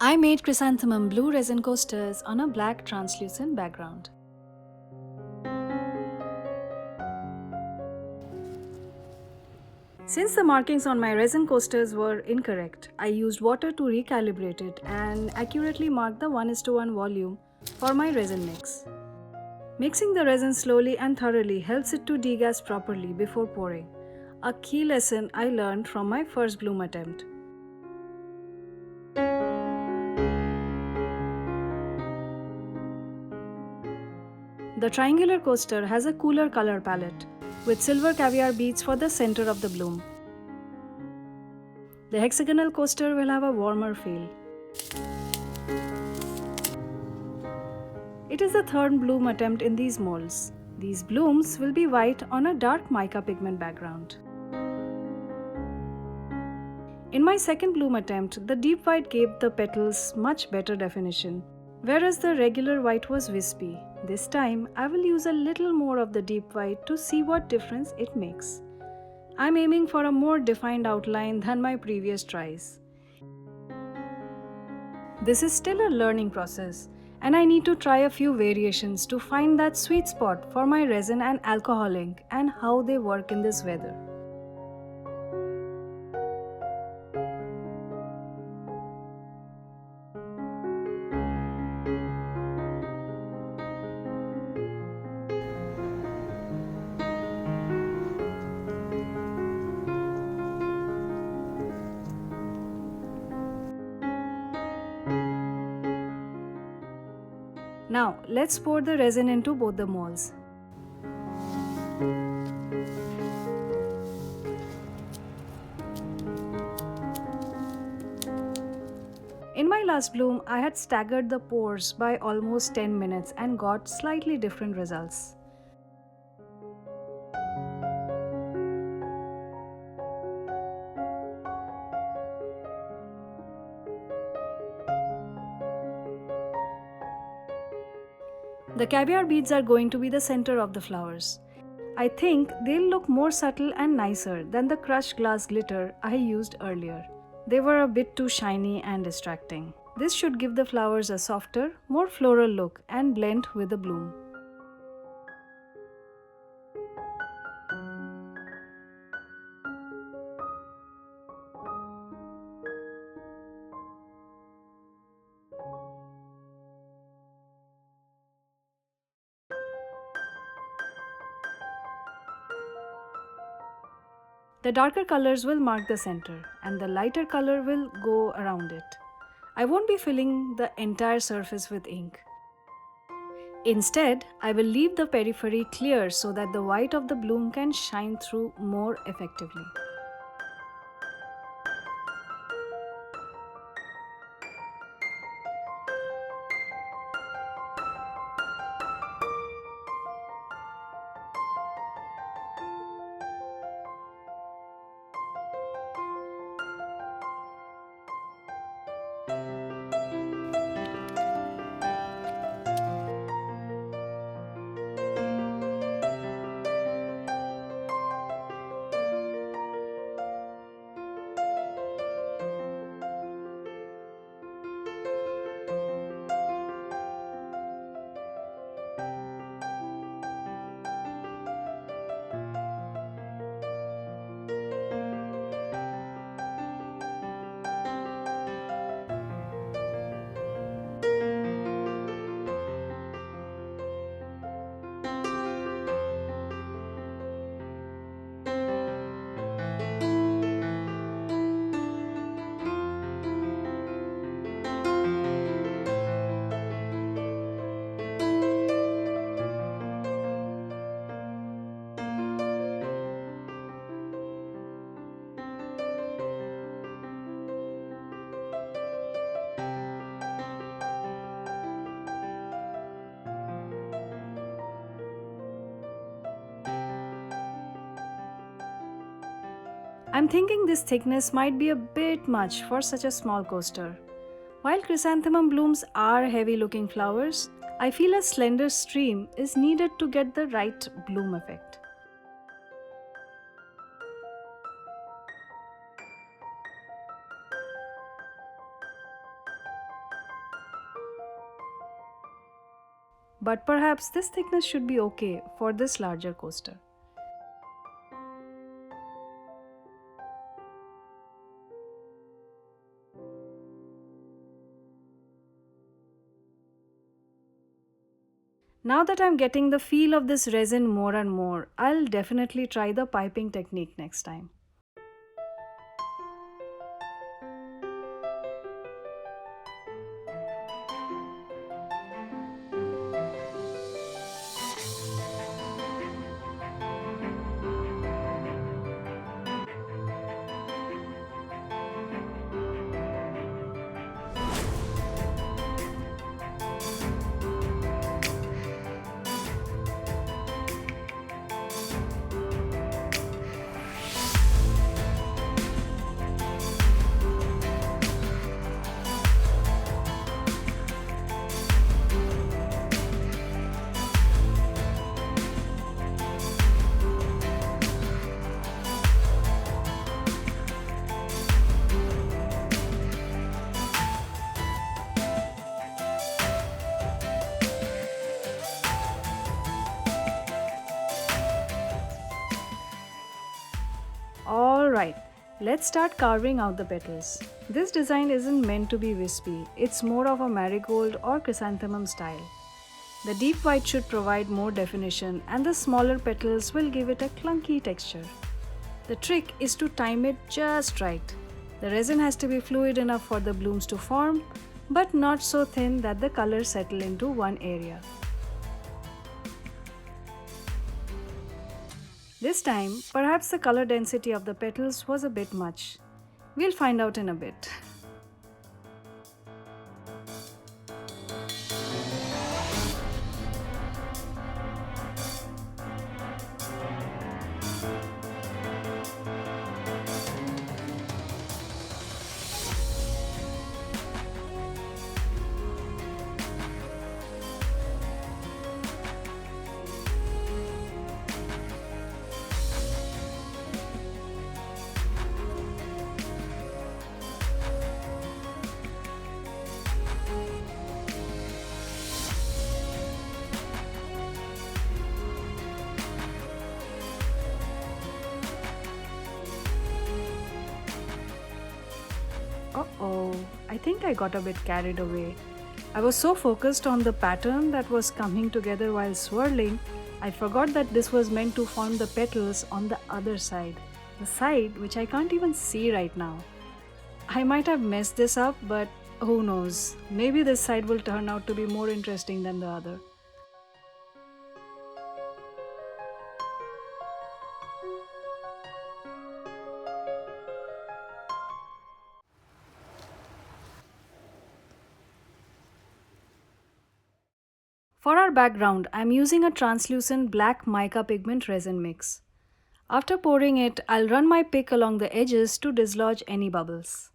I made chrysanthemum blue resin coasters on a black translucent background. Since the markings on my resin coasters were incorrect, I used water to recalibrate it and accurately mark the 1:1 volume for my resin mix. Mixing the resin slowly and thoroughly helps it to degas properly before pouring, a key lesson I learned from my first bloom attempt. The triangular coaster has a cooler color palette, with silver caviar beads for the center of the bloom. The hexagonal coaster will have a warmer feel. It is the third bloom attempt in these molds. These blooms will be white on a dark mica pigment background. In my second bloom attempt, the deep white gave the petals much better definition, whereas the regular white was wispy. This time, I will use a little more of the deep white to see what difference it makes. I'm aiming for a more defined outline than my previous tries. This is still a learning process, and I need to try a few variations to find that sweet spot for my resin and alcohol ink and how they work in this weather. Now, let's pour the resin into both the molds. In my last bloom, I had staggered the pours by almost 10 minutes and got slightly different results. The caviar beads are going to be the center of the flowers. I think they'll look more subtle and nicer than the crushed glass glitter I used earlier. They were a bit too shiny and distracting. This should give the flowers a softer, more floral look and blend with the bloom. The darker colors will mark the center and the lighter color will go around it. I won't be filling the entire surface with ink. Instead, I will leave the periphery clear so that the white of the bloom can shine through more effectively. I'm thinking this thickness might be a bit much for such a small coaster. While chrysanthemum blooms are heavy looking flowers, I feel a slender stream is needed to get the right bloom effect. but perhaps this thickness should be okay for this larger coaster. Now that I'm getting the feel of this resin more and more, I'll definitely try the piping technique next time. Alright, let's start carving out the petals. This design isn't meant to be wispy, it's more of a marigold or chrysanthemum style. The deep white should provide more definition and the smaller petals will give it a clunky texture. The trick is to time it just right. The resin has to be fluid enough for the blooms to form, but not so thin that the colors settle into one area. This time, perhaps the color density of the petals was a bit much. We'll find out in a bit. Uh-oh, I think I got a bit carried away. I was so focused on the pattern that was coming together while swirling, I forgot that this was meant to form the petals on the other side, the side which I can't even see right now. I might have messed this up, but who knows, maybe this side will turn out to be more interesting than the other. For our background, I am using a translucent black mica pigment resin mix. After pouring it, I'll run my pick along the edges to dislodge any bubbles.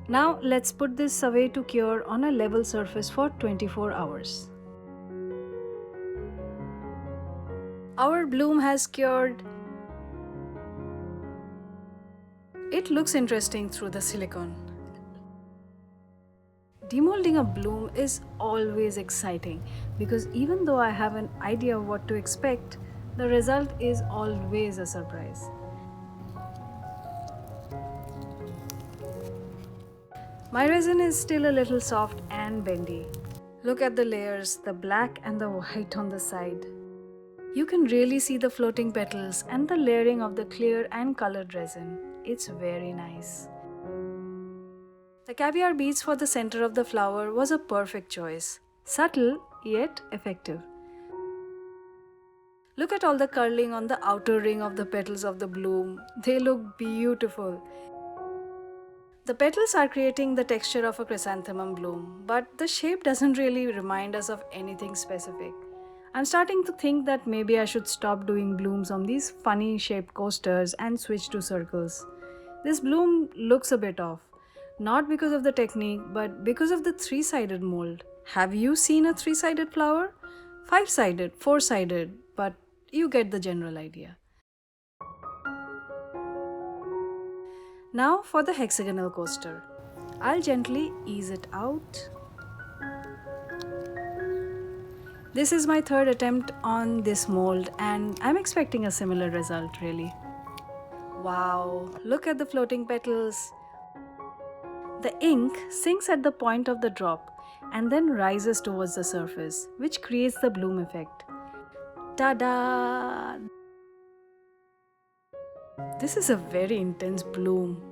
Now let's put this away to cure on a level surface for 24 hours. Our bloom has cured. It looks interesting through the silicone. Demolding a bloom is always exciting because even though I have an idea of what to expect, The result is always a surprise. My resin is still a little soft and bendy. Look at the layers, the black and the white on the side. You can really see the floating petals and the layering of the clear and colored resin. It's very nice. The caviar beads for the center of the flower was a perfect choice. Subtle yet effective. Look at all the curling on the outer ring of the petals of the bloom. They look beautiful. The petals are creating the texture of a chrysanthemum bloom, but the shape doesn't really remind us of anything specific. I'm starting to think that maybe I should stop doing blooms on these funny shaped coasters and switch to circles. This bloom looks a bit off, not because of the technique, but because of the three-sided mold. Have you seen a three-sided flower? Five-sided, four-sided, but you get the general idea. Now for the hexagonal coaster. I'll gently ease it out. This is my third attempt on this mold and I'm expecting a similar result really. Wow, look at the floating petals. The ink sinks at the point of the drop and then rises towards the surface, which creates the bloom effect. Ta-da! This is a very intense bloom.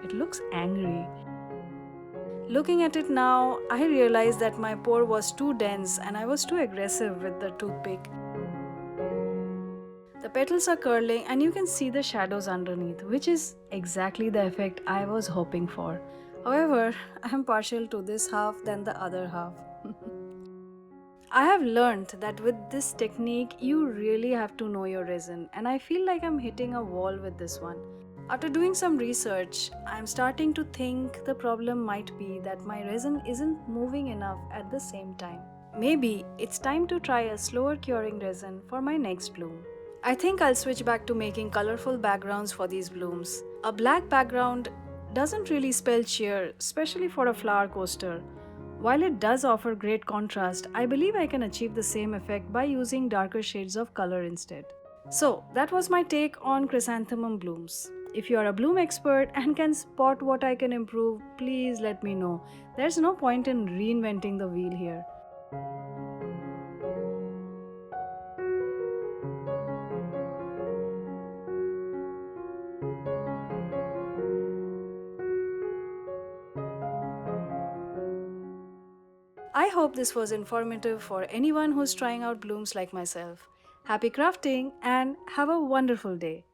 It looks angry. Looking at it now, I realized that my pour was too dense and I was too aggressive with the toothpick. The petals are curling and you can see the shadows underneath, which is exactly the effect I was hoping for. However, I am partial to this half than the other half. I have learned that with this technique, you really have to know your resin, and I feel like I'm hitting a wall with this one. After doing some research, I'm starting to think the problem might be that my resin isn't moving enough at the same time. Maybe it's time to try a slower curing resin for my next bloom. I think I'll switch back to making colorful backgrounds for these blooms. A black background doesn't really spell cheer, especially for a flower coaster. While it does offer great contrast, I believe I can achieve the same effect by using darker shades of color instead. So, that was my take on chrysanthemum blooms. If you are a bloom expert and can spot what I can improve, please let me know. There's no point in reinventing the wheel here. I hope this was informative for anyone who's trying out blooms like myself. Happy crafting and have a wonderful day.